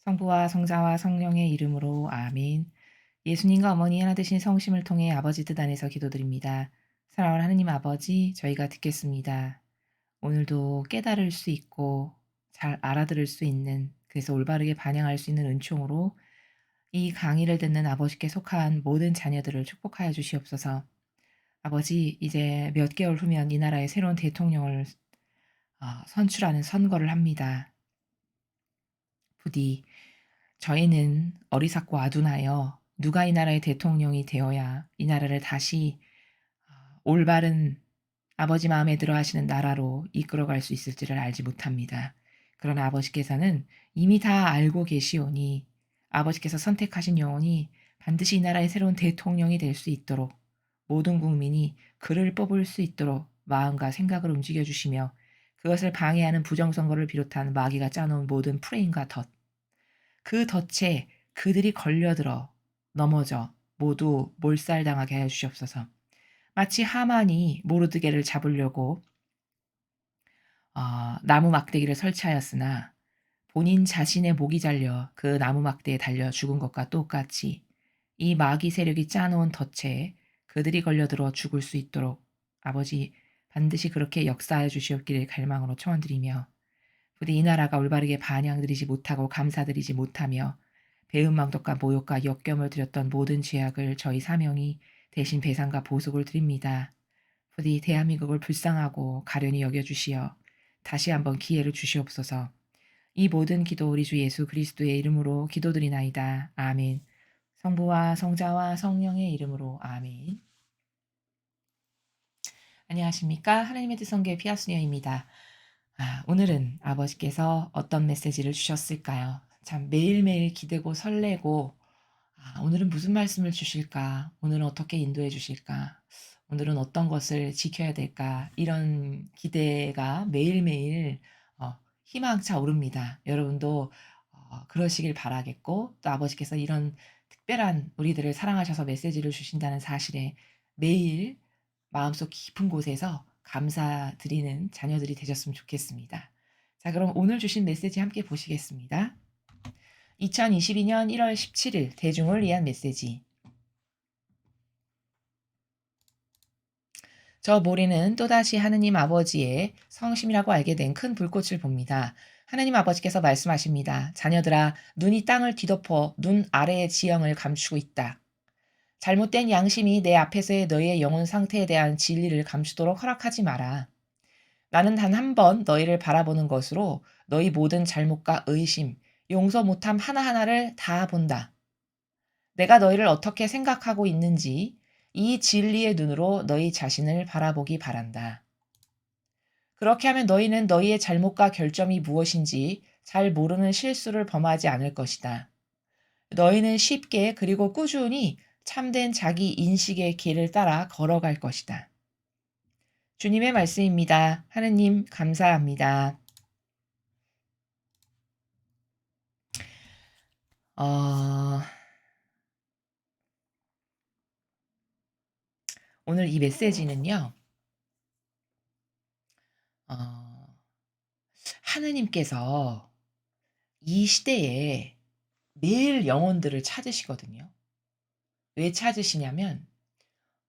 성부와 성자와 성령의 이름으로 아멘. 예수님과 어머니 하나 되신 성심을 통해 아버지 뜻 안에서 기도드립니다. 사랑하는 하느님 아버지, 저희가 듣겠습니다. 오늘도 깨달을 수 있고 잘 알아들을 수 있는, 그래서 올바르게 반영할 수 있는 은총으로 이 강의를 듣는 아버지께 속한 모든 자녀들을 축복하여 주시옵소서. 아버지, 이제 몇 개월 후면 이 나라의 새로운 대통령을 선출하는 선거를 합니다. 부디 저희는 어리석고 아둔하여 누가 이 나라의 대통령이 되어야 이 나라를 다시 올바른 아버지 마음에 들어 하시는 나라로 이끌어갈 수 있을지를 알지 못합니다. 그러나 아버지께서는 이미 다 알고 계시오니 아버지께서 선택하신 영혼이 반드시 이 나라의 새로운 대통령이 될 수 있도록 모든 국민이 그를 뽑을 수 있도록 마음과 생각을 움직여 주시며 그것을 방해하는 부정선거를 비롯한 마귀가 짜놓은 모든 프레임과 그 덫에 그들이 걸려들어 넘어져 모두 몰살당하게 하여 주시옵소서. 마치 하만이 모르드게를 잡으려고 나무 막대기를 설치하였으나 본인 자신의 목이 잘려 그 나무 막대에 달려 죽은 것과 똑같이 이 마귀 세력이 짜놓은 덫에 그들이 걸려들어 죽을 수 있도록 아버지 반드시 그렇게 역사하여 주시옵기를 갈망으로 초원드리며 부디 이 나라가 올바르게 반향드리지 못하고 감사드리지 못하며 배은망덕과 모욕과 역경을 드렸던 모든 죄악을 저희 사명이 대신 배상과 보속을 드립니다. 부디 대한민국을 불쌍하고 가련히 여겨주시어 다시 한번 기회를 주시옵소서. 이 모든 기도 우리 주 예수 그리스도의 이름으로 기도드리나이다. 아멘. 성부와 성자와 성령의 이름으로 아멘. 안녕하십니까? 하나님의 뜻성교의 피아스녀입니다. 오늘은 아버지께서 어떤 메시지를 주셨을까요? 참 매일매일 기대고 설레고 오늘은 무슨 말씀을 주실까? 오늘은 어떻게 인도해 주실까? 오늘은 어떤 것을 지켜야 될까? 이런 기대가 매일매일 희망차 오릅니다. 여러분도 그러시길 바라겠고 또 아버지께서 이런 특별한 우리들을 사랑하셔서 메시지를 주신다는 사실에 매일 마음속 깊은 곳에서 감사드리는 자녀들이 되셨으면 좋겠습니다. 자, 그럼 오늘 주신 메시지 함께 보시겠습니다. 2022년 1월 17일 대중을 위한 메시지. 저 모래는 또다시 하느님 아버지의 성심이라고 알게 된 큰 불꽃을 봅니다. 하느님 아버지께서 말씀하십니다. 자녀들아, 눈이 땅을 뒤덮어 눈 아래의 지형을 감추고 있다. 잘못된 양심이 내 앞에서의 너희의 영혼 상태에 대한 진리를 감추도록 허락하지 마라. 나는 단 한 번 너희를 바라보는 것으로 너희 모든 잘못과 의심, 용서 못함 하나하나를 다 본다. 내가 너희를 어떻게 생각하고 있는지 이 진리의 눈으로 너희 자신을 바라보기 바란다. 그렇게 하면 너희는 너희의 잘못과 결점이 무엇인지 잘 모르는 실수를 범하지 않을 것이다. 너희는 쉽게 그리고 꾸준히 참된 자기 인식의 길을 따라 걸어갈 것이다. 주님의 말씀입니다. 하느님 감사합니다. 어, 오늘 이 메시지는요. 어, 하느님께서 이 시대에 매일 영혼들을 찾으시거든요. 왜 찾으시냐면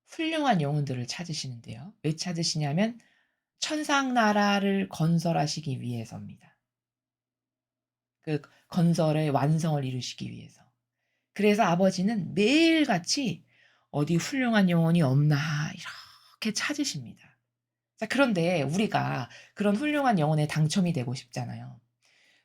훌륭한 영혼들을 찾으시는데요. 왜 찾으시냐면 천상 나라를 건설하시기 위해서입니다. 그 건설의 완성을 이루시기 위해서. 그래서 아버지는 매일같이 어디 훌륭한 영혼이 없나 이렇게 찾으십니다. 자, 그런데 우리가 그런 훌륭한 영혼에 당첨이 되고 싶잖아요.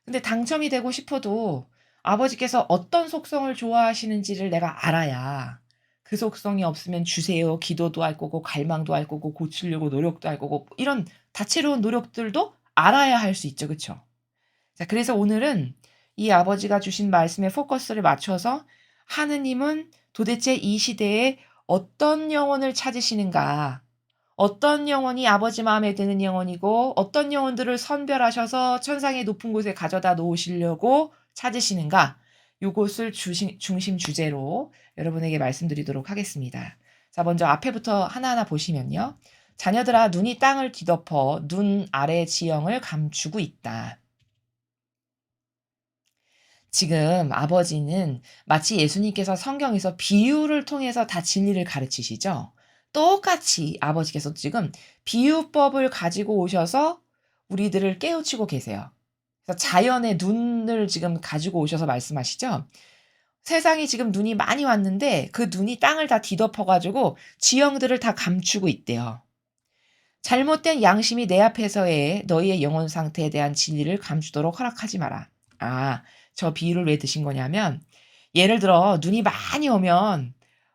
근데 당첨이 되고 싶어도 아버지께서 어떤 속성을 좋아하시는지를 내가 알아야 그 속성이 없으면 주세요 기도도 할 거고 갈망도 할 거고 고치려고 노력도 할 거고 이런 다채로운 노력들도 알아야 할 수 있죠. 그쵸? 자, 그래서 오늘은 이 아버지가 주신 말씀에 포커스를 맞춰서 하느님은 도대체 이 시대에 어떤 영혼을 찾으시는가? 어떤 영혼이 아버지 마음에 드는 영혼이고 어떤 영혼들을 선별하셔서 천상의 높은 곳에 가져다 놓으시려고 찾으시는가? 요것을 중심 주제로 여러분에게 말씀드리도록 하겠습니다. 자, 먼저 앞에부터 하나하나 보시면요. 자녀들아, 눈이 땅을 뒤덮어 눈 아래 지형을 감추고 있다. 지금 아버지는 마치 예수님께서 성경에서 비유를 통해서 다 진리를 가르치시죠. 똑같이 아버지께서 지금 비유법을 가지고 오셔서 우리들을 깨우치고 계세요. 그래서 자연의 눈을 지금 가지고 오셔서 말씀하시죠. 세상에 지금 눈이 많이 왔는데 그 눈이 땅을 다 뒤덮어 가지고 지형들을 다 감추고 있대요. 잘못된 양심이 내 앞에서의 너희의 영혼 상태에 대한 진리를 감추도록 허락하지 마라. 아, 저 비유를 왜 드신 거냐면 예를 들어 눈이 많이 오면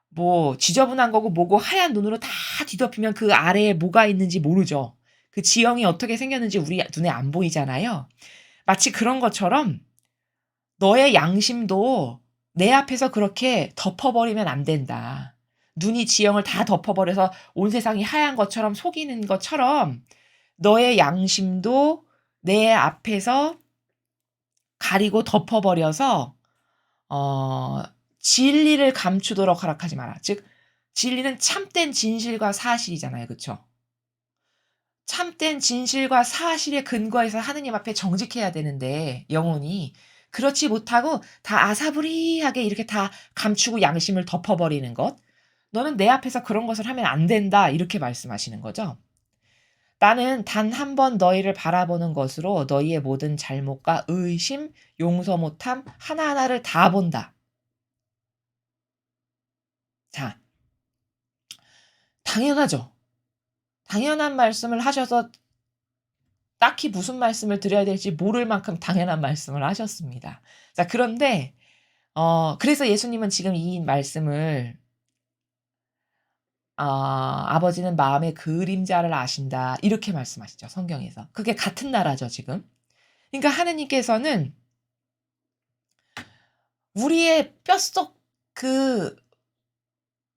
뭐 지저분한 거고 뭐고 하얀 눈으로 다 뒤덮이면 그 아래에 뭐가 있는지 모르죠. 그 지형이 어떻게 생겼는지 우리 눈에 안 보이잖아요. 마치 그런 것처럼 너의 양심도 내 앞에서 그렇게 덮어버리면 안 된다. 눈이 지형을 다 덮어버려서 온 세상이 하얀 것처럼 속이는 것처럼 너의 양심도 내 앞에서 가리고 덮어버려서 어 진리를 감추도록 허락하지 마라. 즉 진리는 참된 진실과 사실이잖아요. 그쵸? 참된 진실과 사실에 근거해서 하느님 앞에 정직해야 되는데 영혼이 그렇지 못하고 다 아사부리하게 이렇게 다 감추고 양심을 덮어버리는 것. "너는 내 앞에서 그런 것을 하면 안 된다." 이렇게 말씀하시는 거죠. "나는 단 한 번 너희를 바라보는 것으로 너희의 모든 잘못과 의심, 용서 못함 하나하나를 다 본다." 자, 당연하죠. 당연한 말씀을 하셔서 딱히 무슨 말씀을 드려야 될지 모를 만큼 당연한 말씀을 하셨습니다. 자, 그런데 그래서 예수님은 지금 이 말씀을 "아버지는 마음의 그림자를 아신다." 이렇게 말씀하시죠, 성경에서. 그게 같은 나라죠, 지금. 그러니까 하느님께서는 우리의 뼛속 그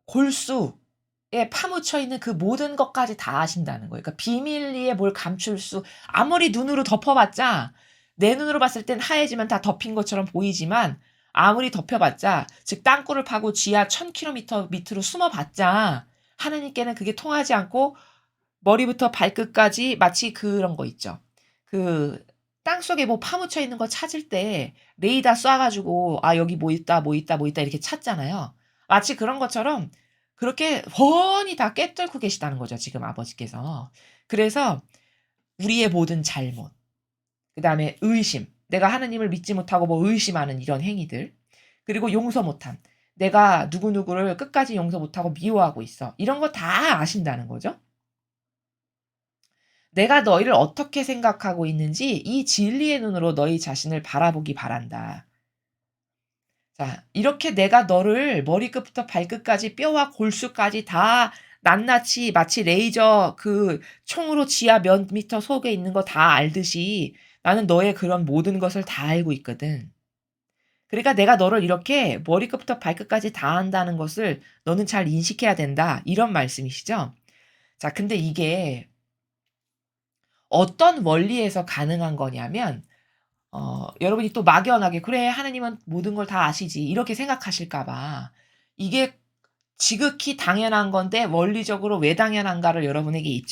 골수에 파묻혀 있는 그 모든 것까지 다 아신다는 거예요. 그러니까 비밀리에 뭘 감출 수 아무리 눈으로 덮어 봤자 내 눈으로 봤을 땐 하얘지면 다 덮인 것처럼 보이지만 아무리 덮여 봤자 즉 땅굴을 파고 지하 1000 킬로미터 밑으로 숨어 봤자 하느님께는 그게 통하지 않고 머리부터 발끝까지 마치 그런 거 있죠. 그 땅속에 뭐 파묻혀 있는 거 찾을 때 레이더 쏴 가지고 '아 여기 뭐 있다, 뭐 있다, 뭐 있다.' 이렇게 찾잖아요. 마치 그런 것처럼 그렇게 훤히 다 꿰뚫고 계시다는 거죠 지금 아버지께서. 그래서 우리의 모든 잘못 그다음에 의심 내가 하느님을 믿지 못하고 뭐 의심하는 이런 행위들 그리고 용서 못함 내가 누구누구를 끝까지 용서 못하고 미워하고 있어. 이런 거 다 아신다는 거죠. 내가 너희를 어떻게 생각하고 있는지 이 진리의 눈으로 너희 자신을 바라보기 바란다. 자, 이렇게 내가 너를 머리끝부터 발끝까지 뼈와 골수까지 다 낱낱이 마치 레이저 그 총으로 지하 몇 미터 속에 있는 거 다 알듯이 나는 너의 그런 모든 것을 다 알고 있거든. 그러니까 내가 너를 이렇게 머리끝부터 발끝까지 다 안다는 것을 너는 잘 인식해야 된다. 이런 말씀이시죠? 자, 근데 이게 어떤 원리에서 가능한 거냐면 여러분이 또 막연하게 '그래 하나님은 모든 걸 다 아시지.' 이렇게 생각하실까 봐 이게 지극히 당연한 건데 원리적으로 왜 당연한가를 여러분에게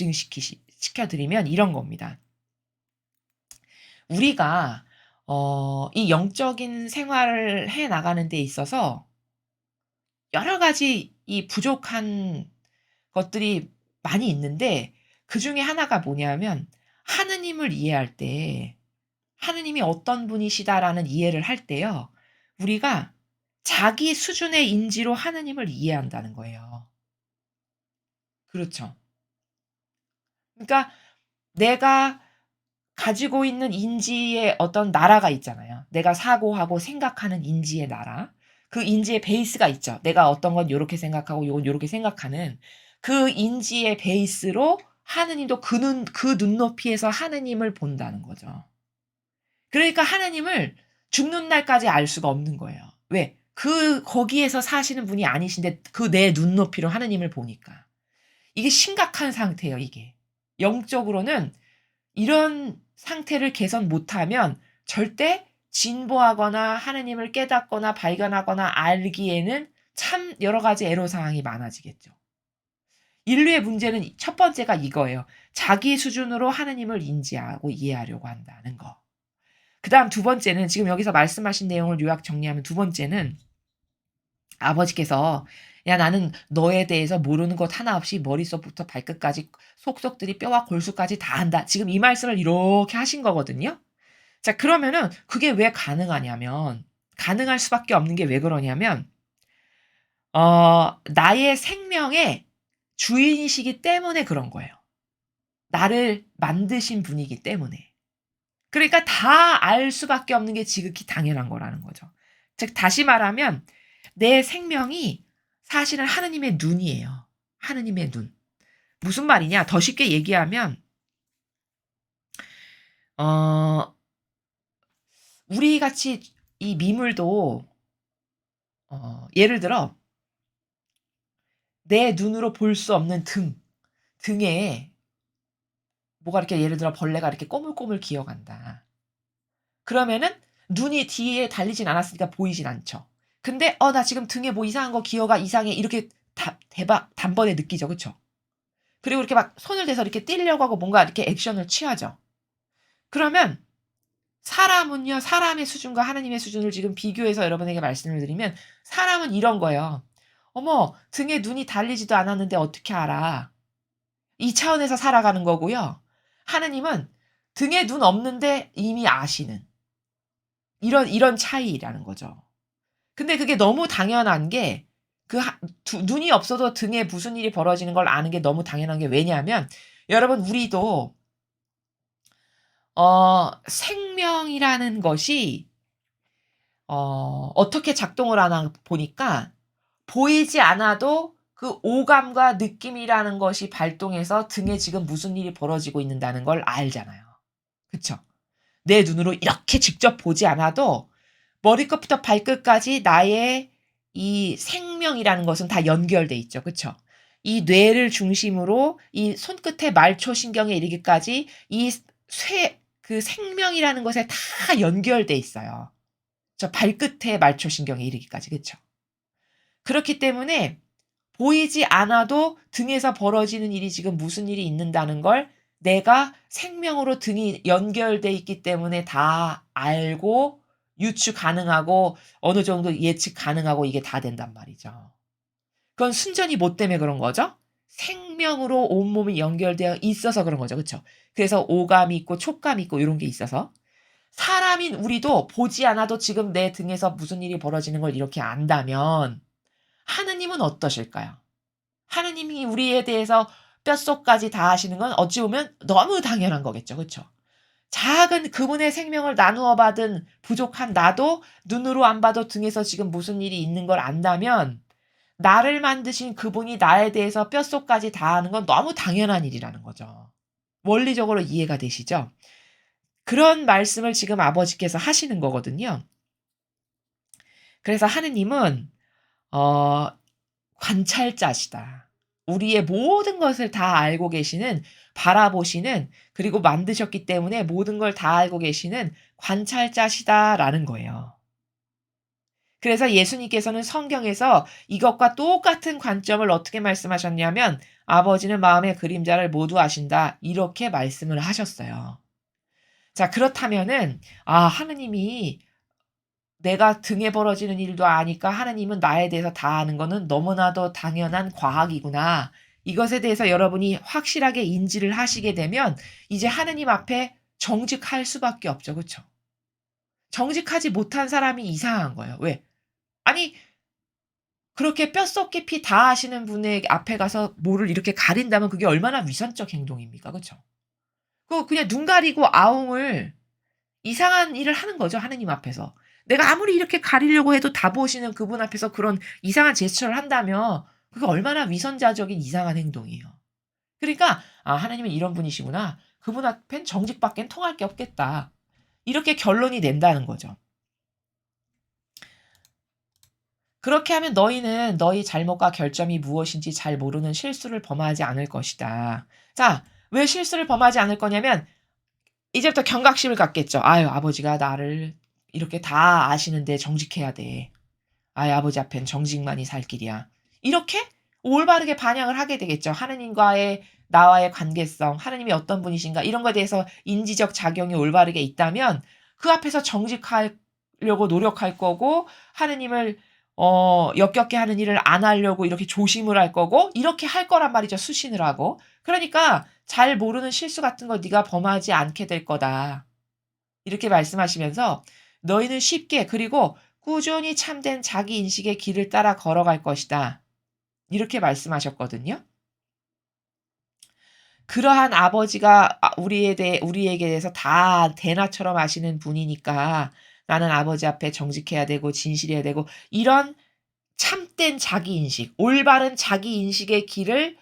시켜 드리면 이런 겁니다. 우리가 이 영적인 생활을 해 나가는 데 있어서 여러 가지 이 부족한 것들이 많이 있는데 그중에 하나가 뭐냐면 하느님을 이해할 때 '하느님이 어떤 분이시다.'라는 이해를 할 때요. 우리가 자기 수준의 인지로 하느님을 이해한다는 거예요. 그렇죠. 그러니까 내가 가지고 있는 인지의 어떤 나라가 있잖아요. 내가 사고하고 생각하는 인지의 나라. 그 인지의 베이스가 있죠. 내가 어떤 건 요렇게 생각하고 요건 요렇게 생각하는 그 인지의 베이스로 하느님도 그 눈높이에서 하느님을 본다는 거죠. 그러니까 하나님을 죽는 날까지 알 수가 없는 거예요. 왜? 거기에서 사시는 분이 아니신데 그 내 눈높이로 하나님을 보니까. 이게 심각한 상태예요 이게. 영적으로는 이런 상태를 개선 못하면 절대 진보하거나 하나님을 깨닫거나 발견하거나 알기에는 참 여러 가지 애로사항이 많아지겠죠. 인류의 문제는 첫 번째가 이거예요. 자기 수준으로 하나님을 인지하고 이해하려고 한다는 거. 그다음 두 번째는 지금 여기서 말씀하신 내용을 요약 정리하면 두 번째는 아버지께서 "야 나는 너에 대해서 모르는 것 하나 없이 머릿속부터 발끝까지 속속들이 뼈와 골수까지 다 안다." 지금 이 말씀을 이렇게 하신 거거든요. 자 그러면은 그게 왜 가능하냐면 가능할 수밖에 없는 게 왜 그러냐면 나의 생명의 주인이시기 때문에 그런 거예요. 나를 만드신 분이기 때문에. 그러니까 다 알 수밖에 없는 게 지극히 당연한 거라는 거죠. 즉 다시 말하면 내 생명이 사실은 하느님의 눈이에요. 하느님의 눈. 무슨 말이냐? 더 쉽게 얘기하면 어 우리 같이 이 미물도 예를 들어 내 눈으로 볼 수 없는 등에 뭐가 이렇게 예를 들어 벌레가 이렇게 꼬물꼬물 기어간다. 그러면은 눈이 뒤에 달리진 않았으니까 보이진 않죠. 근데 나 지금 등에 뭐 이상한 거 기어가 이상해 이렇게 대박 단번에 느끼죠. 그쵸? 그리고 이렇게 막 손을 대서 이렇게 뛸려고 하고 뭔가 이렇게 액션을 취하죠. 그러면 사람은요. 사람의 수준과 하나님의 수준을 지금 비교해서 여러분에게 말씀을 드리면 사람은 이런 거예요. "어머 등에 눈이 달리지도 않았는데 어떻게 알아?" 이 차원에서 살아가는 거고요. 하느님은 등에 눈 없는데 이미 아시는 이런 차이라는 거죠. 근데 그게 너무 당연한 게 그 눈이 없어도 등에 무슨 일이 벌어지는 걸 아는 게 너무 당연한 게 왜냐하면 여러분 우리도 생명이라는 것이 어떻게 작동을 하나 보니까 보이지 않아도 그 오감과 느낌이라는 것이 발동해서 등에 지금 무슨 일이 벌어지고 있는다는 걸 알잖아요. 그쵸? 내 눈으로 이렇게 직접 보지 않아도 머리끝부터 발끝까지 나의 이 생명이라는 것은 다 연결돼 있죠. 그쵸? 이 뇌를 중심으로 이 손끝의 말초신경에 이르기까지 이 그 생명이라는 것에 다 연결돼 있어요. 저 발끝의 말초신경에 이르기까지. 그쵸? 그렇기 때문에 보이지 않아도 등에서 벌어지는 일이 지금 무슨 일이 있는다는 걸 내가 생명으로 등이 연결돼 있기 때문에 다 알고 유추 가능하고 어느 정도 예측 가능하고 이게 다 된단 말이죠. 그건 순전히 뭐 때문에 그런 거죠? 생명으로 온몸이 연결되어 있어서 그런 거죠. 그쵸? 그래서 오감이 있고 촉감이 있고 요런 게 있어서 사람인 우리도 보지 않아도 지금 내 등에서 무슨 일이 벌어지는 걸 이렇게 안다면 하느님은 어떠실까요? 하느님이 우리에 대해서 뼛속까지 다 아시는 건 어찌 보면 너무 당연한 거겠죠. 그쵸? 작은 그분의 생명을 나누어 받은 부족한 나도 눈으로 안 봐도 등에서 지금 무슨 일이 있는 걸 안다면 나를 만드신 그분이 나에 대해서 뼛속까지 다 아는 건 너무 당연한 일이라는 거죠. 원리적으로 이해가 되시죠? 그런 말씀을 지금 아버지께서 하시는 거거든요. 그래서 하느님은 어 관찰자시다. 우리의 모든 것을 다 알고 계시는 바라보시는 그리고 만드셨기 때문에 모든 걸 다 알고 계시는 관찰자시다라는 거예요. 그래서 예수님께서는 성경에서 이것과 똑같은 관점을 어떻게 말씀하셨냐면 "아버지는 마음의 그림자를 모두 아신다." 이렇게 말씀을 하셨어요. 자 그렇다면은 하느님이 내가 등에 벌어지는 일도 아니까 하느님은 나에 대해서 다 아는 거는 너무나도 당연한 과학이구나. 이것에 대해서 여러분이 확실하게 인지를 하시게 되면 이제 하느님 앞에 정직할 수밖에 없죠. 그쵸? 정직하지 못한 사람이 이상한 거예요. 왜? 아니 그렇게 뼛속 깊이 다 아시는 분의 앞에 가서 뭐를 이렇게 가린다면 그게 얼마나 위선적 행동입니까? 그쵸? 그냥 눈 가리고 아웅을 이상한 일을 하는 거죠, 하느님 앞에서. 내가 아무리 이렇게 가리려고 해도 다 보시는 그분 앞에서 그런 이상한 제스처를 한다면 그게 얼마나 위선자적인 이상한 행동이에요. 그러니까 '아 하나님은 이런 분이시구나. 그분 앞엔 정직밖엔 통할 게 없겠다.' 이렇게 결론이 낸다는 거죠. 그렇게 하면 너희는 너희 잘못과 결점이 무엇인지 잘 모르는 실수를 범하지 않을 것이다. 자, 왜 실수를 범하지 않을 거냐면 이제부터 경각심을 갖겠죠. '아유 아버지가 나를 이렇게 다 아시는데 정직해야 돼. 아이 아버지 앞엔 정직만이 살 길이야.' 이렇게 올바르게 반영을 하게 되겠죠. 하느님과의 나와의 관계성, 하느님이 어떤 분이신가 이런 거에 대해서 인지적 작용이 올바르게 있다면 그 앞에서 정직하려고 노력할 거고 하느님을 역겹게 하는 일을 안 하려고 이렇게 조심을 할 거고 이렇게 할 거란 말이죠. 수신을 하고. 그러니까 잘 모르는 실수 같은 거 네가 범하지 않게 될 거다. 이렇게 말씀하시면서 너희는 쉽게 그리고 꾸준히 참된 자기 인식의 길을 따라 걸어갈 것이다. 이렇게 말씀하셨거든요. 그러한 아버지가 우리에게 대해서 다 대나처럼 아시는 분이니까 나는 아버지 앞에 정직해야 되고 진실해야 되고 이런 참된 자기인식, 올바른 자기인식의 길을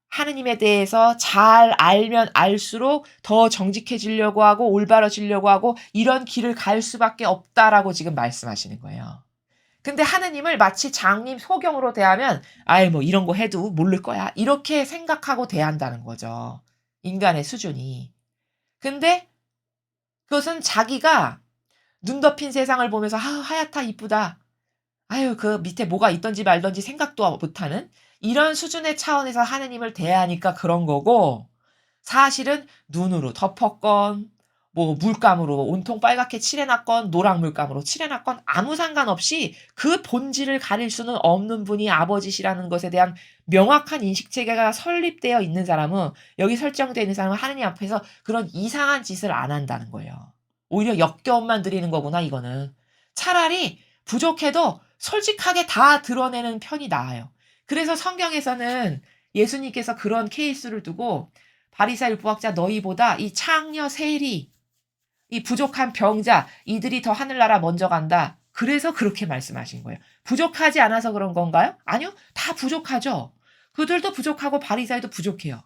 하느님에 대해서 잘 알면 알수록 더 정직해지려고 하고 올바라지려고 하고 이런 길을 갈 수밖에 없다라고 지금 말씀하시는 거예요. 근데 하느님을 마치 장님 소경으로 대하면 아이 뭐 이런 거 해도 모를 거야. 이렇게 생각하고 대한다는 거죠. 인간의 수준이. 근데 그것은 자기가 눈 덮인 세상을 보면서 하얗다 이쁘다. 아유 그 밑에 뭐가 있든지 말든지 생각도 못하는 이런 수준의 차원에서 하느님을 대하니까 그런 거고 사실은 눈으로 덮었건 뭐 물감으로 온통 빨갛게 칠해놨건 노랑 물감으로 칠해놨건 아무 상관없이 그 본질을 가릴 수는 없는 분이 아버지시라는 것에 대한 명확한 인식체계가 설립되어 있는 사람은 여기 설정되어 있는 사람은 하느님 앞에서 그런 이상한 짓을 안 한다는 거예요. 오히려 역겨움만 드리는 거구나 이거는. 차라리 부족해도 솔직하게 다 드러내는 편이 나아요. 그래서 성경에서는 예수님께서 그런 케이스를 두고 바리사 율법학자 너희보다 이 창녀 세리 이 부족한 병자 이들이 더 하늘나라 먼저 간다. 그래서 그렇게 말씀하신 거예요. 부족하지 않아서 그런 건가요? 아니요. 다 부족하죠. 그들도 부족하고 바리사이도 부족해요.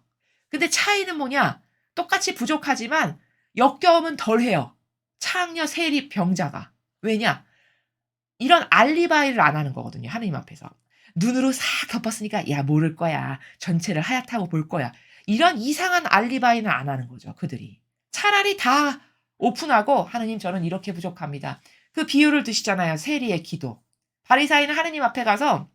근데 차이는 뭐냐? 똑같이 부족하지만 역겨움은 덜해요. 창녀 세리 병자가. 왜냐? 이런 알리바이를 안 하는 거거든요. 하느님 앞에서. 눈으로 싹 덮었으니까 야 모를 거야. 전체를 하얗다고 볼 거야. 이런 이상한 알리바이는 안 하는 거죠. 그들이. 차라리 다 오픈하고 하느님 저는 이렇게 부족합니다. 그 비유를 드시잖아요. 세리의 기도. 바리사이는 하느님 앞에 가서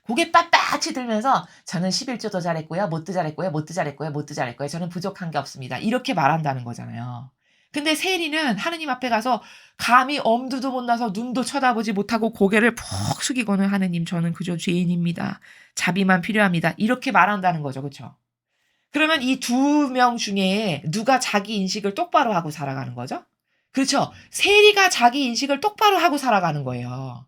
고개 빳빳이 들면서 저는 11조도 잘했고요. 못도 잘했고요. 못도 잘했고요. 못도 잘했고요. 저는 부족한 게 없습니다. 이렇게 말한다는 거잖아요. 근데 세리는 하느님 앞에 가서 감히 엄두도 못 나서 눈도 쳐다보지 못하고 고개를 푹 숙이고는 하느님 저는 그저 죄인입니다. 자비만 필요합니다. 이렇게 말한다는 거죠. 그렇죠? 그러면 이 두 명 중에 누가 자기 인식을 똑바로 하고 살아가는 거죠? 그렇죠. 세리가 자기 인식을 똑바로 하고 살아가는 거예요.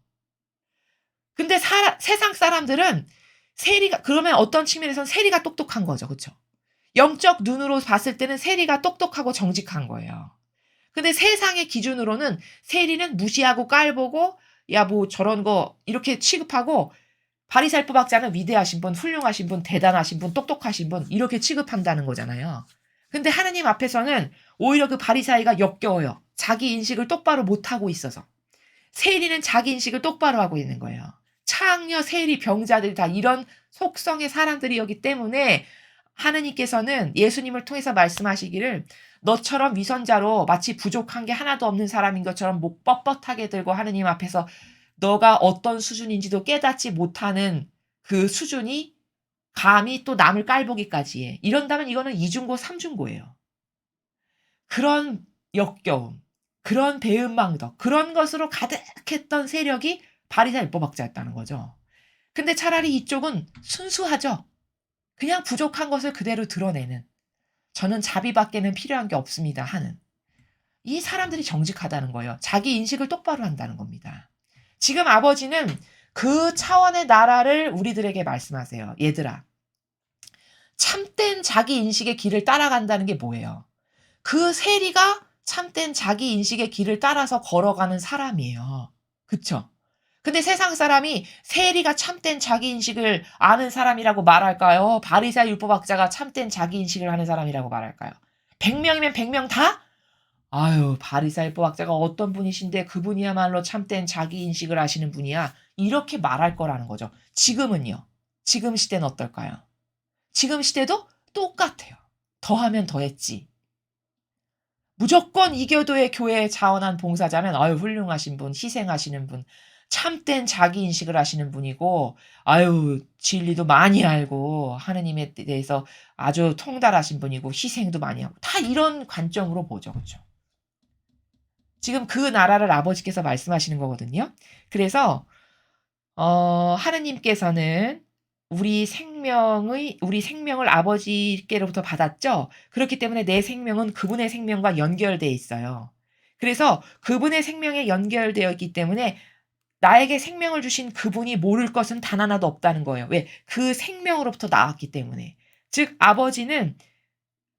근데 세상 사람들은 세리가 그러면 어떤 측면에서는 세리가 똑똑한 거죠. 그렇죠? 영적 눈으로 봤을 때는 세리가 똑똑하고 정직한 거예요. 근데 세상의 기준으로는 세리는 무시하고 깔보고 야 뭐 저런 거 이렇게 취급하고 바리새법 학자는 위대하신 분, 훌륭하신 분, 대단하신 분, 똑똑하신 분 이렇게 취급한다는 거잖아요. 근데 하느님 앞에서는 오히려 그 바리새이가 역겨워요. 자기 인식을 똑바로 못하고 있어서. 세리는 자기 인식을 똑바로 하고 있는 거예요. 창녀, 세리, 병자들 다 이런 속성의 사람들이었기 때문에 하느님께서는 예수님을 통해서 말씀하시기를 너처럼 위선자로 마치 부족한 게 하나도 없는 사람인 것처럼 목 뻣뻣하게 들고 하느님 앞에서 너가 어떤 수준인지도 깨닫지 못하는 그 수준이 감히 또 남을 깔보기까지 해. 이런다면 이거는 이중고 삼중고예요. 그런 역겨움, 그런 배은망덕, 그런 것으로 가득했던 세력이 바리새 율법학자였다는 거죠. 근데 차라리 이쪽은 순수하죠. 그냥 부족한 것을 그대로 드러내는 저는 자비밖에는 필요한 게 없습니다 하는 이 사람들이 정직하다는 거예요. 자기 인식을 똑바로 한다는 겁니다. 지금 아버지는 그 차원의 나라를 우리들에게 말씀하세요. 얘들아, 참된 자기 인식의 길을 따라간다는 게 뭐예요? 그 세리가 참된 자기 인식의 길을 따라서 걸어가는 사람이에요. 그쵸? 근데 세상 사람이 세리가 참된 자기 인식을 아는 사람이라고 말할까요? 바리새인 율법학자가 참된 자기 인식을 하는 사람이라고 말할까요? 100명이면 100명 다? 아유, 바리새인 율법학자가 어떤 분이신데 그분이야말로 참된 자기 인식을 하시는 분이야. 이렇게 말할 거라는 거죠. 지금은요. 지금 시대는 어떨까요? 지금 시대도 똑같아요. 더하면 더했지. 무조건 이교도의 교회에 자원한 봉사자면 아유 훌륭하신 분, 희생하시는 분, 참된 자기 인식을 하시는 분이고 아유 진리도 많이 알고 하느님에 대해서 아주 통달하신 분이고 희생도 많이 하고 다 이런 관점으로 보죠. 그렇죠? 지금 그 나라를 아버지께서 말씀하시는 거거든요. 그래서 하느님께서는 우리 생명을 아버지께로부터 받았죠. 그렇기 때문에 내 생명은 그분의 생명과 연결돼 있어요. 그래서 그분의 생명에 연결되어 있기 때문에 나에게 생명을 주신 그분이 모를 것은 단 하나도 없다는 거예요. 왜? 그 생명으로부터 나왔기 때문에. 즉 아버지는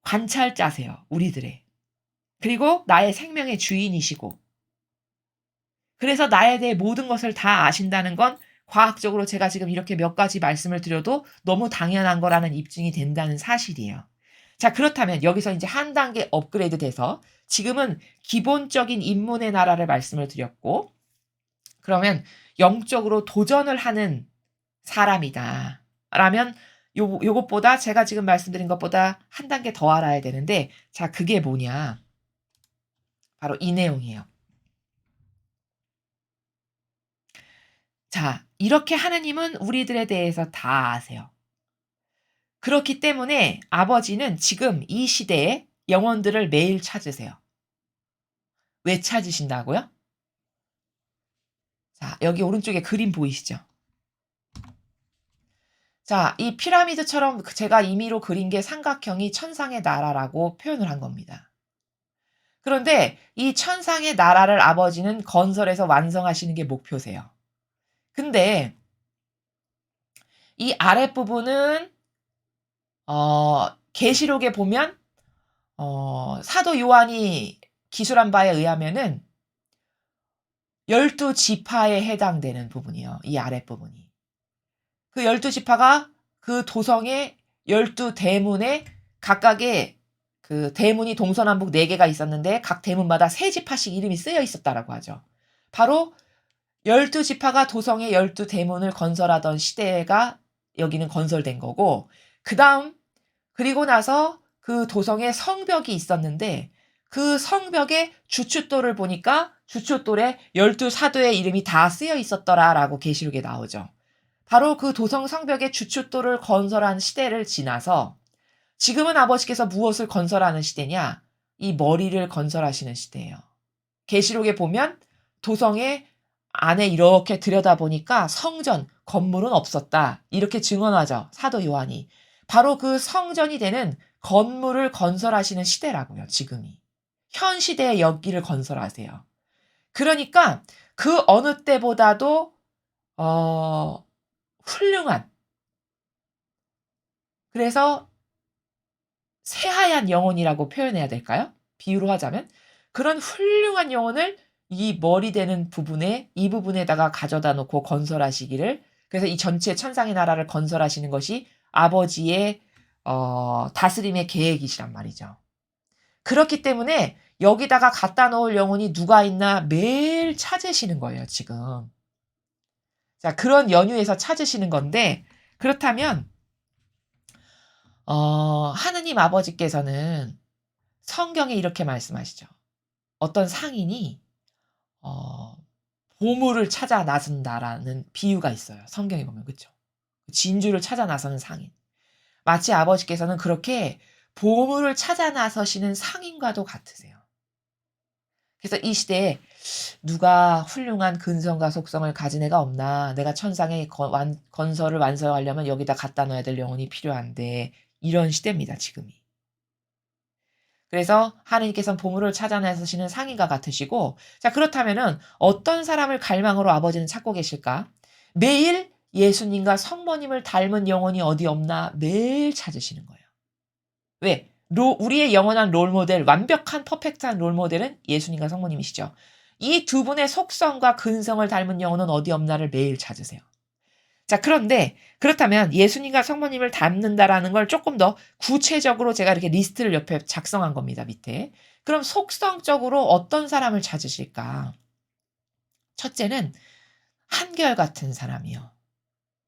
관찰자세요. 우리들의. 그리고 나의 생명의 주인이시고, 그래서 나에 대해 모든 것을 다 아신다는 건 과학적으로 제가 지금 이렇게 몇 가지 말씀을 드려도 너무 당연한 거라는 입증이 된다는 사실이에요. 자, 그렇다면 여기서 이제 한 단계 업그레이드 돼서 지금은 기본적인 인문의 나라를 말씀을 드렸고, 그러면 영적으로 도전을 하는 사람이다. 라면 요것보다 제가 지금 말씀드린 것보다 한 단계 더 알아야 되는데, 자, 그게 뭐냐? 바로 이 내용이에요. 자, 이렇게 하나님은 우리들에 대해서 다 아세요. 그렇기 때문에 아버지는 지금 이 시대에 영혼들을 매일 찾으세요. 왜 찾으신다고요? 자, 여기 오른쪽에 그림 보이시죠? 자, 이 피라미드처럼 제가 임의로 그린 게 삼각형이 천상의 나라라고 표현을 한 겁니다. 그런데 이 천상의 나라를 아버지는 건설해서 완성하시는 게 목표세요. 근데 이 아랫부분은 계시록에 보면 사도 요한이 기술한 바에 의하면은 12지파에 해당되는 부분이에요. 이 아랫부분이. 그 12지파가 그 도성의 12대문에 각각의 그 대문이 동서남북 4개가 있었는데 각 대문마다 3지파씩 이름이 쓰여 있었다라고 하죠. 바로 12지파가 도성의 12대문을 건설하던 시대가 여기는 건설된 거고, 그리고 나서 그 도성에 성벽이 있었는데 그 성벽의 주춧돌을 보니까 주춧돌에 12사도의 이름이 다 쓰여 있었더라라고 계시록에 나오죠. 바로 그 도성 성벽의 주춧돌을 건설한 시대를 지나서 지금은 아버지께서 무엇을 건설하는 시대냐? 이 머리를 건설하시는 시대예요. 계시록에 보면 도성의 안에 이렇게 들여다보니까 성전, 건물은 없었다. 이렇게 증언하죠. 사도 요한이. 바로 그 성전이 되는 건물을 건설하시는 시대라고요. 지금이. 현 시대에 여기를 건설하세요. 그러니까 그 어느 때보다도 훌륭한, 그래서 새하얀 영혼이라고 표현해야 될까요? 비유로 하자면 그런 훌륭한 영혼을 이 머리 되는 부분에, 이 부분에다가 가져다 놓고 건설하시기를, 그래서 이 전체 천상의 나라를 건설하시는 것이 아버지의 다스림의 계획이시란 말이죠. 그렇기 때문에 여기다가 갖다 놓을 영혼이 누가 있나 매일 찾으시는 거예요, 지금. 자, 그런 연유에서 찾으시는 건데, 그렇다면 하느님 아버지께서는 성경에 이렇게 말씀하시죠. 어떤 상인이 보물을 찾아 나선다라는 비유가 있어요. 성경에 보면. 그렇죠? 진주를 찾아 나서는 상인. 마치 아버지께서는 그렇게 보물을 찾아 나서시는 상인과도 같으세요. 그래서 이 시대에 누가 훌륭한 근성과 속성을 가진 애가 없나? 내가 천상의 건설을 완성하려면 여기다 갖다 놔야 될 영혼이 필요한데, 이런 시대입니다, 지금이. 그래서 하느님께서는 보물을 찾아내시는 상인과 같으시고, 자, 그렇다면은 어떤 사람을 갈망으로 아버지는 찾고 계실까? 매일 예수님과 성모님을 닮은 영혼이 어디 없나 매일 찾으시는 거예요. 왜? 우리의 영원한 롤모델, 완벽한 퍼펙트한 롤모델은 예수님과 성모님이시죠. 이 두 분의 속성과 근성을 닮은 영혼은 어디 없나를 매일 찾으세요. 자, 그런데 그렇다면 예수님과 성모님을 닮는다라는 걸 조금 더 구체적으로 제가 이렇게 리스트를 옆에 작성한 겁니다, 밑에. 그럼 속성적으로 어떤 사람을 찾으실까? 첫째는 한결같은 사람이요.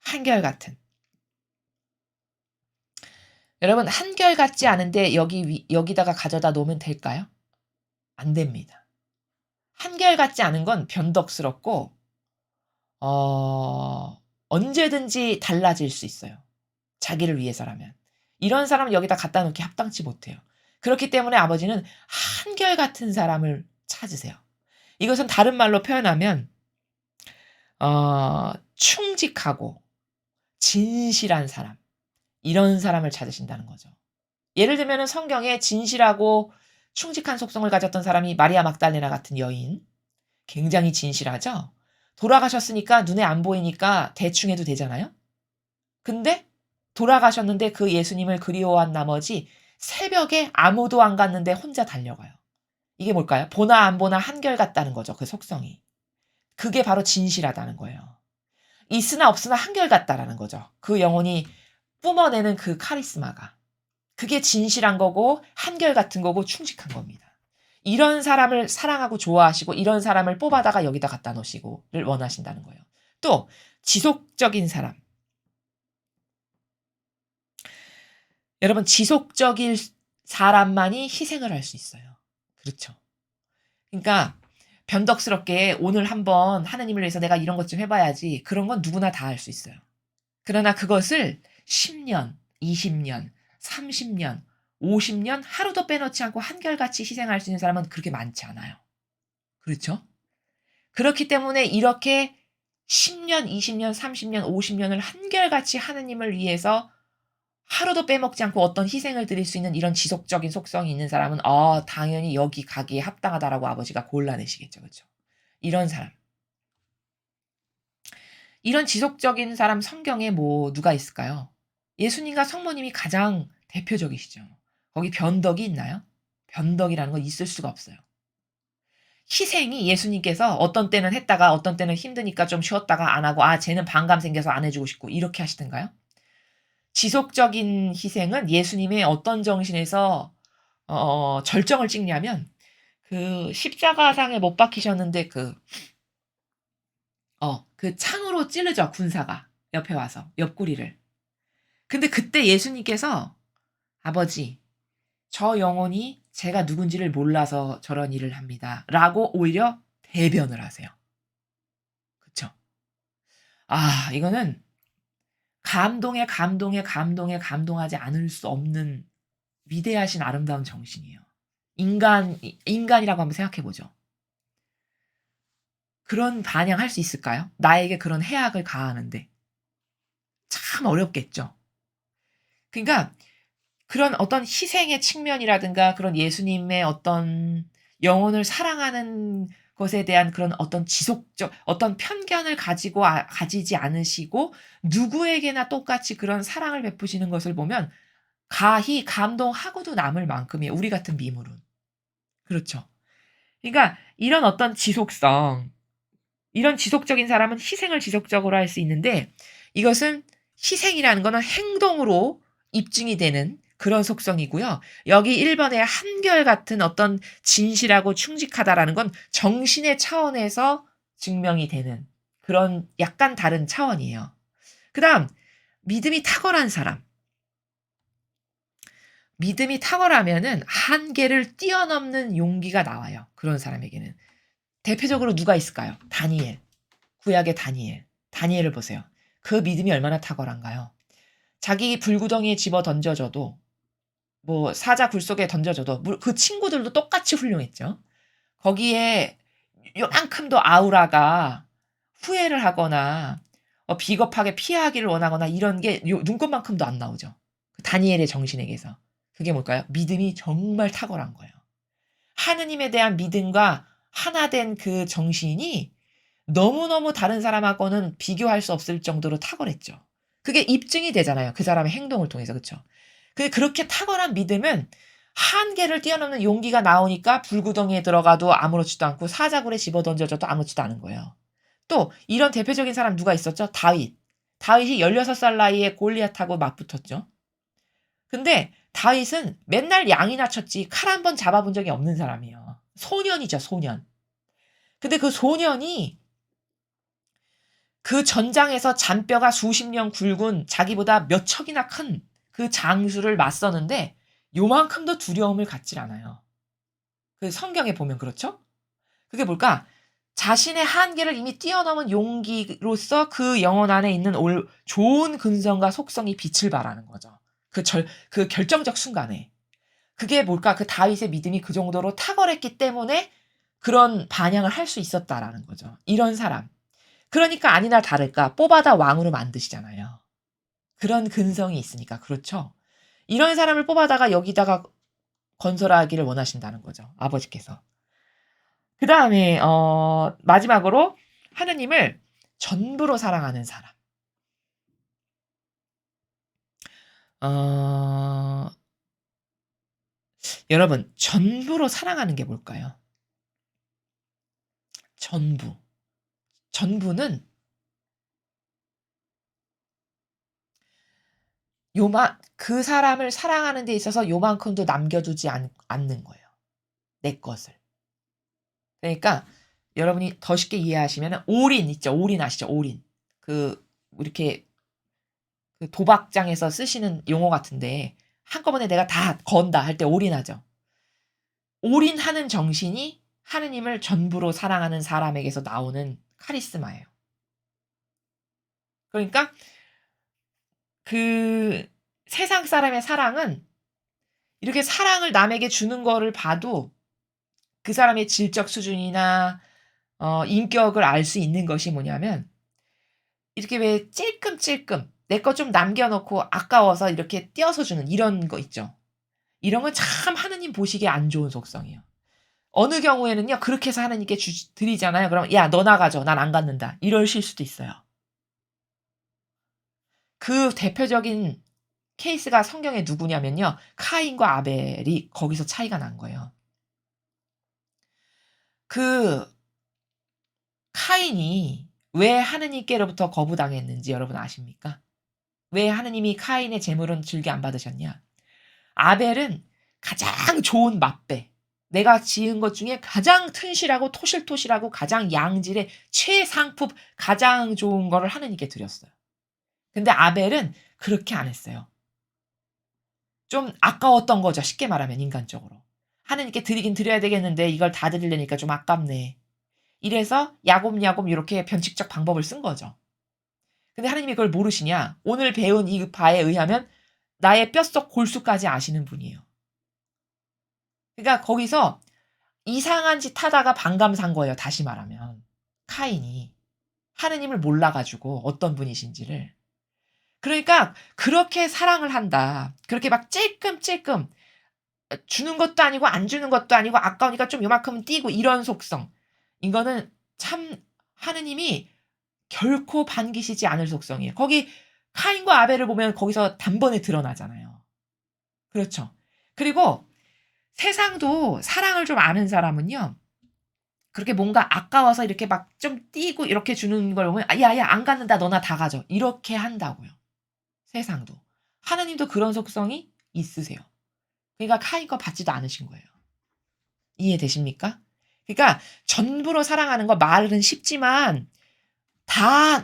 한결같은. 여러분, 한결같지 않은데 여기다가 가져다 놓으면 될까요? 안 됩니다. 한결같지 않은 건 변덕스럽고, 언제든지 달라질 수 있어요. 자기를 위해서라면. 이런 사람은 여기다 갖다 놓기 합당치 못해요. 그렇기 때문에 아버지는 한결같은 사람을 찾으세요. 이것은 다른 말로 표현하면 충직하고 진실한 사람, 이런 사람을 찾으신다는 거죠. 예를 들면은 성경에 진실하고 충직한 속성을 가졌던 사람이 마리아 막달레나 같은 여인, 굉장히 진실하죠? 돌아가셨으니까 눈에 안 보이니까 대충 해도 되잖아요? 근데 돌아가셨는데 그 예수님을 그리워한 나머지 새벽에 아무도 안 갔는데 혼자 달려가요. 이게 뭘까요? 보나 안 보나 한결같다는 거죠, 그 속성이. 그게 바로 진실하다는 거예요. 있으나 없으나 한결같다라는 거죠. 그 영혼이 뿜어내는 그 카리스마가. 그게 진실한 거고 한결같은 거고 충직한 겁니다. 이런 사람을 사랑하고 좋아하시고 이런 사람을 뽑아다가 여기다 갖다 놓으시고를 원하신다는 거예요. 또 지속적인 사람. 여러분, 지속적인 사람만이 희생을 할 수 있어요. 그렇죠. 그러니까 변덕스럽게 오늘 한번 하나님을 위해서 내가 이런 것 좀 해봐야지, 그런 건 누구나 다 할 수 있어요. 그러나 그것을 10년, 20년, 30년, 50년 하루도 빼놓지 않고 한결같이 희생할 수 있는 사람은 그렇게 많지 않아요. 그렇죠? 그렇기 때문에 이렇게 10년, 20년, 30년, 50년을 한결같이 하느님을 위해서 하루도 빼먹지 않고 어떤 희생을 드릴 수 있는 이런 지속적인 속성이 있는 사람은 당연히 여기 가기에 합당하다라고 아버지가 골라내시겠죠. 그렇죠? 이런 사람. 이런 지속적인 사람 성경에 뭐 누가 있을까요? 예수님과 성모님이 가장 대표적이시죠. 거기 변덕이 있나요? 변덕이라는 건 있을 수가 없어요. 희생이 예수님께서 어떤 때는 했다가 어떤 때는 힘드니까 좀 쉬었다가 안 하고 쟤는 반감 생겨서 안 해주고 싶고 이렇게 하시던가요? 지속적인 희생은 예수님의 어떤 정신에서 절정을 찍냐면 그 십자가상에 못 박히셨는데 그 창으로 찌르죠, 군사가 옆에 와서 옆구리를. 근데 그때 예수님께서 아버지, 저 영혼이 제가 누군지를 몰라서 저런 일을 합니다. 라고 오히려 대변을 하세요. 그쵸? 이거는 감동하지 않을 수 없는 위대하신 아름다운 정신이에요. 인간이라고 한번 생각해 보죠. 그런 반향할 수 있을까요? 나에게 그런 해악을 가하는데. 참 어렵겠죠. 그러니까 그런 어떤 희생의 측면이라든가 그런 예수님의 어떤 영혼을 사랑하는 것에 대한 그런 어떤 지속적 어떤 편견을 가지지 않으시고 누구에게나 똑같이 그런 사랑을 베푸시는 것을 보면 가히 감동하고도 남을 만큼이에요, 우리 같은 미물은. 그렇죠. 그러니까 이런 어떤 지속성, 이런 지속적인 사람은 희생을 지속적으로 할 수 있는데, 이것은 희생이라는 거는 행동으로 입증이 되는 그런 속성이고요. 여기 1번의 한결같은 어떤 진실하고 충직하다라는 건 정신의 차원에서 증명이 되는 그런 약간 다른 차원이에요. 그다음 믿음이 탁월한 사람. 믿음이 탁월하면은 한계를 뛰어넘는 용기가 나와요, 그런 사람에게는. 대표적으로 누가 있을까요? 다니엘. 구약의 다니엘. 다니엘을 보세요. 그 믿음이 얼마나 탁월한가요? 자기 불구덩이에 집어 던져져도, 뭐 사자 굴 속에 던져져도 그 친구들도 똑같이 훌륭했죠. 거기에 요만큼도 아우라가 후회를 하거나 비겁하게 피하기를 원하거나 이런 게 눈꽃만큼도 안 나오죠. 다니엘의 정신에게서. 그게 뭘까요? 믿음이 정말 탁월한 거예요. 하느님에 대한 믿음과 하나 된 그 정신이 너무너무 다른 사람하고는 비교할 수 없을 정도로 탁월했죠. 그게 입증이 되잖아요, 그 사람의 행동을 통해서. 그렇죠? 그렇게 탁월한 믿음은 한계를 뛰어넘는 용기가 나오니까 불구덩이에 들어가도 아무렇지도 않고 사자굴에 집어던져져도 아무렇지도 않은 거예요. 또 이런 대표적인 사람 누가 있었죠? 다윗. 다윗이 16살 나이에 골리앗하고 맞붙었죠. 근데 다윗은 맨날 양이나 쳤지 칼 한 번 잡아본 적이 없는 사람이에요. 소년이죠, 소년. 근데 그 소년이 그 전장에서 잔뼈가 수십 년 굵은 자기보다 몇 척이나 큰 그 장수를 맞서는데 요만큼도 두려움을 갖질 않아요. 그 성경에 보면 그렇죠? 그게 뭘까? 자신의 한계를 이미 뛰어넘은 용기로서 그 영혼 안에 있는 좋은 근성과 속성이 빛을 발하는 거죠. 그 결정적 순간에. 그게 뭘까? 그 다윗의 믿음이 그 정도로 탁월했기 때문에 그런 반향을 할 수 있었다라는 거죠. 이런 사람. 그러니까 아니나 다를까 뽑아다 왕으로 만드시잖아요. 그런 근성이 있으니까. 그렇죠? 이런 사람을 뽑아다가 여기다가 건설하기를 원하신다는 거죠, 아버지께서. 그다음에 마지막으로 하느님을 전부로 사랑하는 사람. 어 여러분 전부로 사랑하는 게 뭘까요? 전부. 전부는 그 사람을 사랑하는 데 있어서 요만큼도 남겨두지 않는 거예요, 내 것을. 그러니까 여러분이 더 쉽게 이해하시면은 올인 있죠. 올인 아시죠? 올인. 이렇게 도박장에서 쓰시는 용어 같은데 한꺼번에 내가 다 건다 할 때 올인하죠. 올인하는 정신이 하느님을 전부로 사랑하는 사람에게서 나오는 카리스마예요. 그러니까 그 세상 사람의 사랑은 이렇게 사랑을 남에게 주는 거를 봐도 그 사람의 질적 수준이나 인격을 알 수 있는 것이 뭐냐면 이렇게 왜 찔끔찔끔 내 거 좀 남겨 놓고 아까워서 이렇게 떼어서 주는 이런 거 있죠. 이런 건 참 하느님 보시기에 안 좋은 속성이에요. 어느 경우에는요. 그렇게 해서 하느님께 드리잖아요. 그럼 "야 너나 가져. 난 안 갖는다." 이러실 수도 있어요. 그 대표적인 케이스가 성경에 누구냐면요. 카인과 아벨이 거기서 차이가 난 거예요. 그 카인이 왜 하느님께로부터 거부당했는지 여러분 아십니까? 왜 하느님이 카인의 제물은 즐겨 안 받으셨냐? 아벨은 가장 좋은 맛배, 내가 지은 것 중에 가장 튼실하고 토실토실하고 가장 양질의 최상급 가장 좋은 거를 하느님께 드렸어요. 근데 아벨은 그렇게 안 했어요. 좀 아까웠던 거죠. 쉽게 말하면 인간적으로. 하느님께 드리긴 드려야 되겠는데 이걸 다 드리려니까 좀 아깝네. 이래서 야곱야곱 이렇게 변칙적 방법을 쓴 거죠. 근데 하느님이 그걸 모르시냐? 오늘 배운 이 바에 의하면 나의 뼛속 골수까지 아시는 분이에요. 그러니까 거기서 이상한 짓 하다가 반감 산 거예요, 다시 말하면. 카인이. 하느님을 몰라 가지고 어떤 분이신지를. 그러니까 그렇게 사랑을 한다. 그렇게 막 찔끔찔끔 주는 것도 아니고 안 주는 것도 아니고 아까우니까 좀 요만큼은 띄고 이런 속성. 이거는 참 하느님이 결코 반기시지 않을 속성이에요. 거기 카인과 아벨을 보면 거기서 단번에 드러나잖아요. 그렇죠. 그리고 세상도 사랑을 좀 아는 사람은요. 그렇게 뭔가 아까워서 이렇게 막 좀 띄고 이렇게 주는 걸 보면 "아 야야 안 갖는다. 너나 다 가져." 이렇게 한다고요, 세상도. 하느님도 그런 속성이 있으세요. 그러니까 카인 거 받지도 않으신 거예요. 이해되십니까? 그러니까 전부로 사랑하는 거 말은 쉽지만 다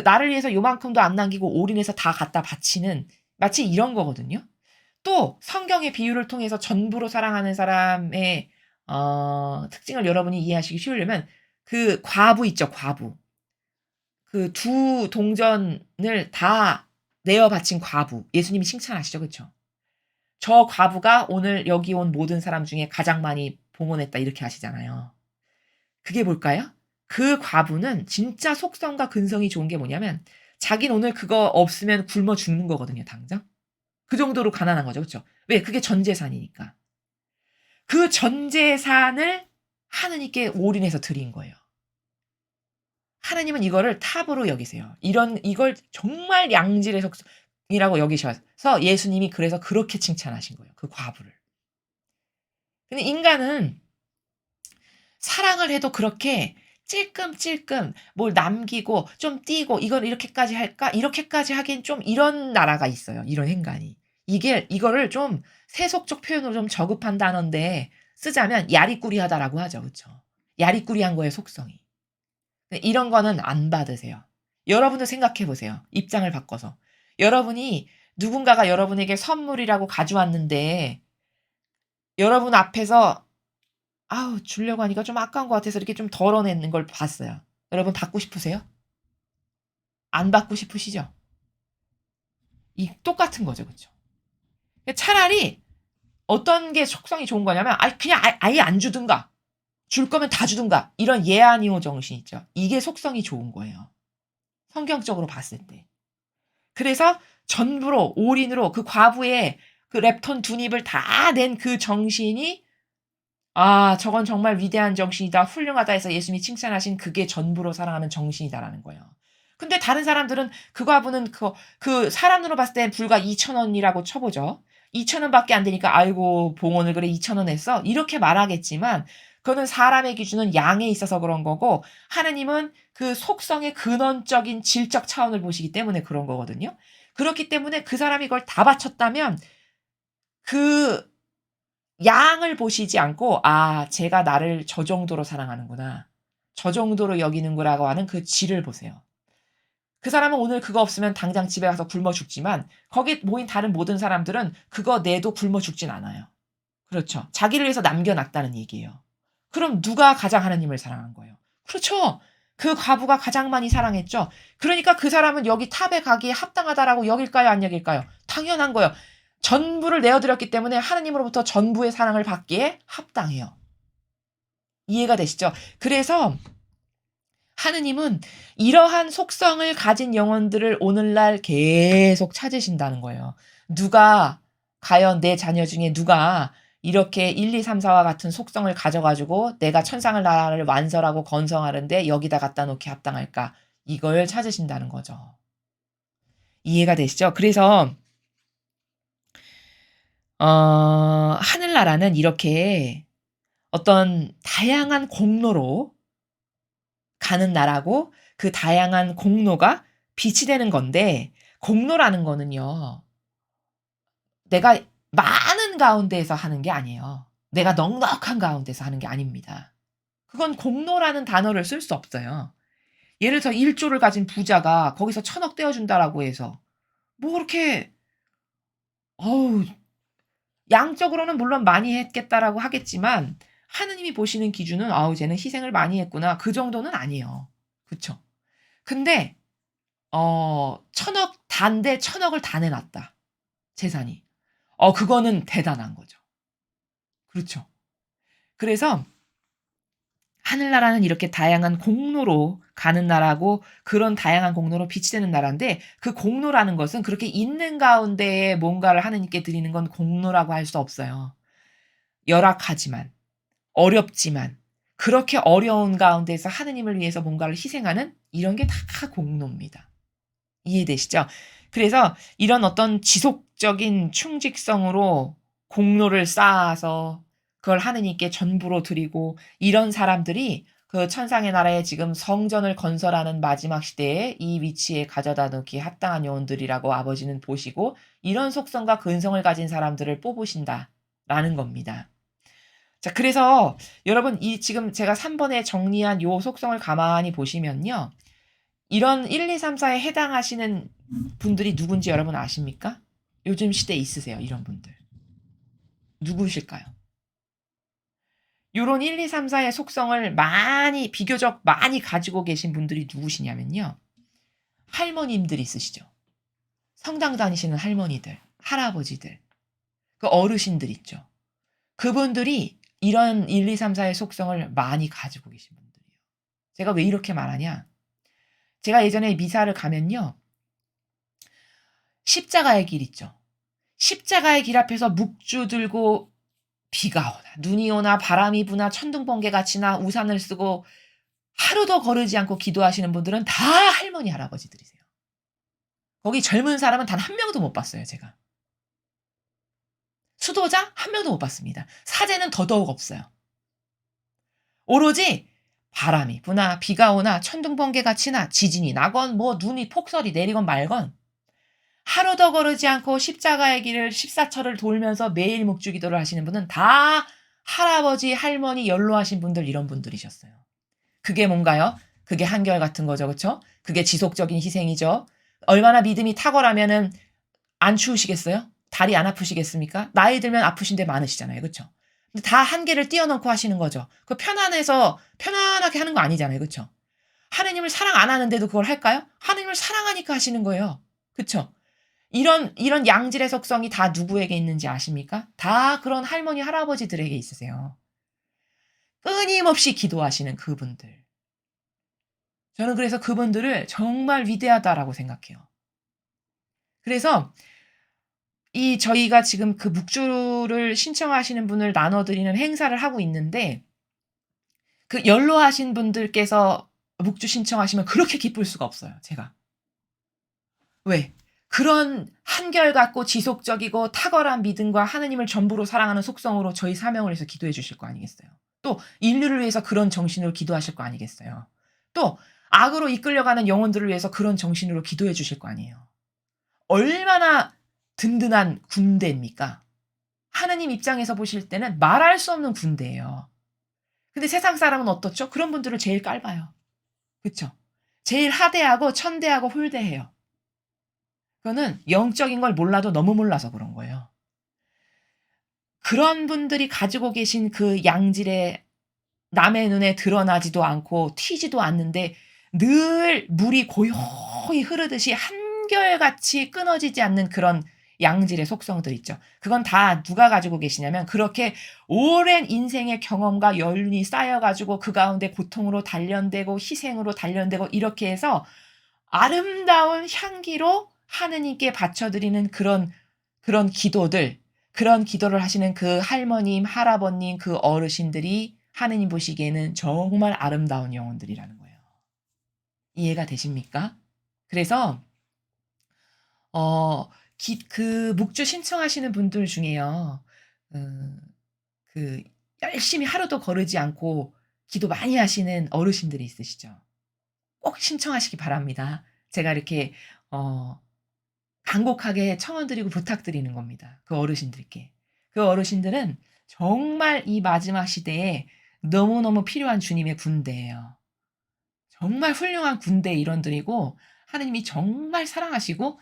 나를 위해서 요만큼도 안 남기고 올인해서 다 갖다 바치는 마치 이런 거거든요. 또 성경의 비유를 통해서 전부로 사랑하는 사람의 특징을 여러분이 이해하시기 쉬우려면 그 과부 있죠, 과부. 그 두 동전을 다 내어 바친 과부. 예수님이 칭찬하시죠. 그쵸? "저 과부가 오늘 여기 온 모든 사람 중에 가장 많이 봉헌했다." 이렇게 하시잖아요. 그게 뭘까요? 그 과부는 진짜 속성과 근성이 좋은 게 뭐냐면 자기는 오늘 그거 없으면 굶어 죽는 거거든요, 당장. 그 정도로 가난한 거죠. 그쵸? 왜? 그게 전 재산이니까. 그 전 재산을 하느님께 올인해서 드린 거예요. 하나님은 이거를 탑으로 여기세요. 이걸 정말 양질의 속성이라고 여기셔서 예수님이 그래서 그렇게 칭찬하신 거예요, 그 과부를. 근데 인간은 사랑을 해도 그렇게 찔끔찔끔 뭘 남기고 좀 띄고 '이걸 이렇게까지 할까?' 이렇게까지 하기엔 좀 이런 나라가 있어요, 이런 행간이. 이거를 좀 세속적 표현으로 좀 저급한 단어인데 쓰자면 야리꾸리하다라고 하죠. 그쵸? 야리꾸리한 거예요, 속성이. 이런 거는 안 받으세요. 여러분도 생각해 보세요, 입장을 바꿔서. 여러분이 누군가가 여러분에게 선물이라고 가져왔는데 여러분 앞에서 아우 주려고 하니까 좀 아까운 것 같아서 이렇게 좀 덜어내는 걸 봤어요. 여러분 받고 싶으세요? 안 받고 싶으시죠? 이 똑같은 거죠. 그쵸? 차라리 어떤 게 속성이 좋은 거냐면 그냥 아예 안 주든가. 줄 거면 다 주든가. 이런 예아니오 정신 있죠. 이게 속성이 좋은 거예요. 성경적으로 봤을 때. 그래서 전부로 올인으로 그 과부의 그 랩톤 두 입을 다 낸 그 정신이 저건 정말 위대한 정신이다. 훌륭하다 해서 예수님이 칭찬하신 그게 전부로 사랑하는 정신이다라는 거예요. 근데 다른 사람들은 그 과부는 그 사람으로 봤을 때 불과 2,000원이라고 쳐보죠. 2,000원 밖에 안 되니까 아이고 봉헌을 그래 2,000원 했어. 이렇게 말하겠지만 그거는 사람의 기준은 양에 있어서 그런 거고 하느님은 그 속성의 근원적인 질적 차원을 보시기 때문에 그런 거거든요. 그렇기 때문에 그 사람이 그걸 다 바쳤다면 그 양을 보시지 않고 제가 나를 저 정도로 사랑하는구나. 저 정도로 여기는구나라고 하는 그 질을 보세요. 그 사람은 오늘 그거 없으면 당장 집에 가서 굶어 죽지만 거기 모인 다른 모든 사람들은 그거 내도 굶어 죽진 않아요. 그렇죠. 자기를 위해서 남겨놨다는 얘기예요. 그럼 누가 가장 하나님을 사랑한 거예요? 그렇죠. 그 과부가 가장 많이 사랑했죠. 그러니까 그 사람은 여기 탑에 가기에 합당하다라고 여길까요? 안 여길까요? 당연한 거예요. 전부를 내어드렸기 때문에 하나님으로부터 전부의 사랑을 받기에 합당해요. 이해가 되시죠? 그래서 하느님은 이러한 속성을 가진 영혼들을 오늘날 계속 찾으신다는 거예요. 과연 내 자녀 중에 누가 이렇게 1, 2, 3, 4와 같은 속성을 가져가지고 내가 천상을 나라를 완설하고 건성하는데 여기다 갖다 놓기 합당할까? 이걸 찾으신다는 거죠. 이해가 되시죠? 그래서 하늘나라는 이렇게 어떤 다양한 공로로 가는 나라고 그 다양한 공로가 빛이 되는 건데 공로라는 거는요. 내가 많은 가운데에서 하는 게 아니에요. 내가 넉넉한 가운데서 하는 게 아닙니다. 그건 공로라는 단어를 쓸 수 없어요. 예를 들어서 1조를 가진 부자가 거기서 1,000억 떼어준다라고 해서 뭐 그렇게 어우 양적으로는 물론 많이 했겠다라고 하겠지만 하느님이 보시는 기준은 쟤는 희생을 많이 했구나. 그 정도는 아니에요. 그쵸? 근데 1,000억 단데 1,000억을 다 내놨다. 재산이. 그거는 대단한 거죠. 그렇죠. 그래서 하늘나라는 이렇게 다양한 공로로 가는 나라고 그런 다양한 공로로 빛이 되는 나라인데 그 공로라는 것은 그렇게 있는 가운데에 뭔가를 하느님께 드리는 건 공로라고 할 수 없어요. 열악하지만 어렵지만 그렇게 어려운 가운데서 하느님을 위해서 뭔가를 희생하는 이런 게 다 공로입니다. 이해되시죠? 그래서 이런 어떤 지속적인 충직성으로 공로를 쌓아서 그걸 하느님께 전부로 드리고 이런 사람들이 그 천상의 나라에 지금 성전을 건설하는 마지막 시대에 이 위치에 가져다 놓기에 합당한 영혼들이라고 아버지는 보시고 이런 속성과 근성을 가진 사람들을 뽑으신다라는 겁니다. 자, 그래서 여러분 지금 제가 3번에 정리한 요 속성을 가만히 보시면요. 이런 1, 2, 3, 4에 해당하시는 분들이 누군지 여러분 아십니까? 요즘 시대에 있으세요, 이런 분들. 누구실까요? 요런 1, 2, 3, 4의 속성을 비교적 많이 가지고 계신 분들이 누구시냐면요. 할머님들 있으시죠. 성당 다니시는 할머니들, 할아버지들, 그 어르신들 있죠. 그분들이 이런 1, 2, 3, 4의 속성을 많이 가지고 계신 분들이에요. 제가 왜 이렇게 말하냐? 제가 예전에 미사를 가면요. 십자가의 길 있죠. 십자가의 길 앞에서 묵주 들고 비가 오나 눈이 오나 바람이 부나 천둥번개가 치나 우산을 쓰고 하루도 거르지 않고 기도하시는 분들은 다 할머니 할아버지들이세요. 거기 젊은 사람은 단 한 명도 못 봤어요, 제가. 수도자 한 명도 못 봤습니다. 사제는 더더욱 없어요. 오로지 바람이 부나 비가 오나 천둥번개가 치나 지진이 나건 뭐 눈이 폭설이 내리건 말건 하루도 거르지 않고 십자가의 길을 14철을 돌면서 매일 묵주기도를 하시는 분은 다 할아버지, 할머니, 연로하신 분들 이런 분들이셨어요. 그게 뭔가요? 그게 한결같은 거죠. 그렇죠? 그게 지속적인 희생이죠. 얼마나 믿음이 탁월하면은 안 추우시겠어요? 다리 안 아프시겠습니까? 나이 들면 아프신 데 많으시잖아요. 그렇죠? 근데 다 한계를 뛰어넘고 하시는 거죠. 그 편안해서 편안하게 하는 거 아니잖아요. 그렇죠? 하느님을 사랑 안 하는데도 그걸 할까요? 하느님을 사랑하니까 하시는 거예요. 그렇죠? 이런 양질의 속성이 다 누구에게 있는지 아십니까? 다 그런 할머니, 할아버지들에게 있으세요. 끊임없이 기도하시는 그분들. 저는 그래서 그분들을 정말 위대하다라고 생각해요. 그래서 이 저희가 지금 그 묵주를 신청하시는 분을 나눠 드리는 행사를 하고 있는데 그 연로하신 분들께서 묵주 신청하시면 그렇게 기쁠 수가 없어요, 제가. 왜? 그런 한결같고 지속적이고 탁월한 믿음과 하느님을 전부로 사랑하는 속성으로 저희 사명을 위해서 기도해 주실 거 아니겠어요. 또 인류를 위해서 그런 정신으로 기도하실 거 아니겠어요. 또 악으로 이끌려가는 영혼들을 위해서 그런 정신으로 기도해 주실 거 아니에요. 얼마나 든든한 군대입니까? 하느님 입장에서 보실 때는 말할 수 없는 군대예요. 근데 세상 사람은 어떻죠? 그런 분들을 제일 깔봐요. 그쵸? 제일 하대하고 천대하고 홀대해요. 그거는 영적인 걸 몰라도 너무 몰라서 그런 거예요. 그런 분들이 가지고 계신 그 양질의 남의 눈에 드러나지도 않고 튀지도 않는데 늘 물이 고요히 흐르듯이 한결같이 끊어지지 않는 그런 양질의 속성들 있죠. 그건 다 누가 가지고 계시냐면 그렇게 오랜 인생의 경험과 연륜이 쌓여 가지고 그 가운데 고통으로 단련되고 희생으로 단련되고 이렇게 해서 아름다운 향기로 하느님께 바쳐 드리는 그런 기도들, 그런 기도를 하시는 그 할머님, 할아버님, 그 어르신들이 하느님 보시기에는 정말 아름다운 영혼들이라는 거예요. 이해가 되십니까? 그래서 어 그 묵주 신청하시는 분들 중에요. 음 그 열심히 하루도 거르지 않고 기도 많이 하시는 어르신들이 있으시죠. 꼭 신청하시기 바랍니다. 제가 이렇게 어 간곡하게 청원드리고 부탁드리는 겁니다, 그 어르신들께. 그 어르신들은 정말 이 마지막 시대에 너무너무 필요한 주님의 군대예요. 정말 훌륭한 군대 일원들이고 하느님이 정말 사랑하시고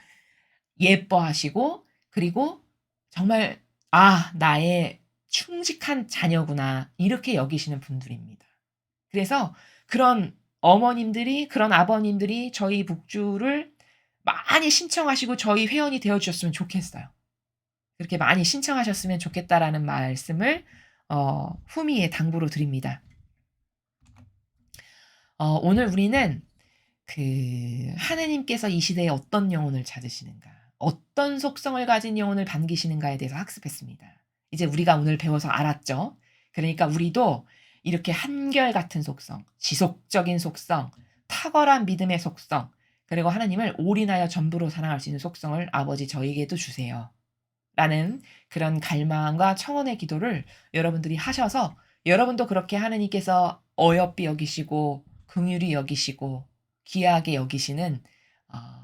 예뻐하시고 그리고 정말 '아 나의 충직한 자녀구나.' 이렇게 여기시는 분들입니다. 그래서 그런 어머님들이 그런 아버님들이 저희 북주를 많이 신청하시고 저희 회원이 되어 주셨으면 좋겠어요. 그렇게 많이 신청하셨으면 좋겠다라는 말씀을 후미에 당부로 드립니다. 오늘 우리는 그 하느님께서 이 시대에 어떤 영혼을 찾으시는가, 어떤 속성을 가진 영혼을 반기시는가에 대해서 학습했습니다. 이제 우리가 오늘 배워서 알았죠. 그러니까 우리도 이렇게 한결같은 속성, 지속적인 속성, 탁월한 믿음의 속성, 그리고 하나님을 올인하여 전부로 사랑할 수 있는 속성을 아버지 저에게도 주세요. 라는 그런 갈망과 청원의 기도를 여러분들이 하셔서 여러분도 그렇게 하느님께서 어여삐 여기시고 긍휼히 여기시고 귀하게 여기시는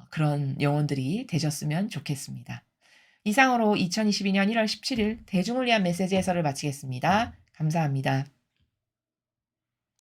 그런 영혼들이 되셨으면 좋겠습니다. 이상으로 2022년 1월 17일 대중을 위한 메시지 해설을 마치겠습니다. 감사합니다.